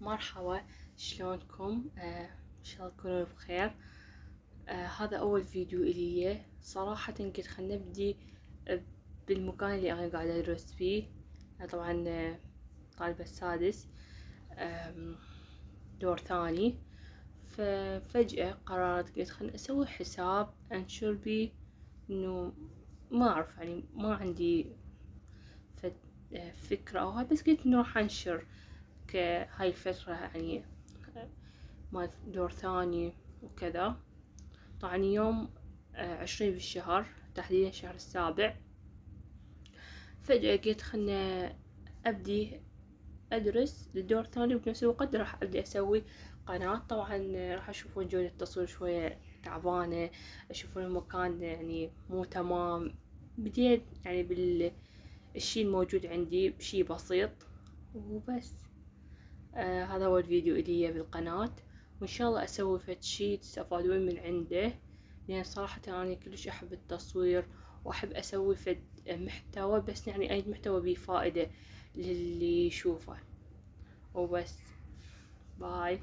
مرحبا، شلونكم؟ ان شاء الله تكونوا بخير. هذا اول فيديو الي صراحة. قلت خلنا نبدي بالمكان اللي انا قاعدة ادرس فيه. طبعا طالبة السادس، دور ثاني. ففجأة قررت قلت خلنا اسوي حساب انشر بيه، انه ما اعرف يعني ما عندي فكرة او هاي، بس قلت انه راح انشر كهاي الفترة يعني مال دور ثاني وكذا. طبعا يوم 20 بالشهر، تحديدا شهر السابع، فجأة قلت خلنا أبدي أدرس للدور الثاني، وبنفس الوقت راح أبدي أسوي قناة. طبعا راح أشوفون جودة التصوير شوية تعبانة، أشوفون المكان يعني مو تمام. بديت يعني بالشي الموجود عندي بشي بسيط وبس. هذا هو الفيديو إلي بالقناة، وإن شاء الله أسوي فد شي تستفادون من عنده، لأن صراحة أنا كلش أحب التصوير وأحب أسوي فد محتوى، بس يعني أي محتوى بيه فائدة للي يشوفه. وبس، باي.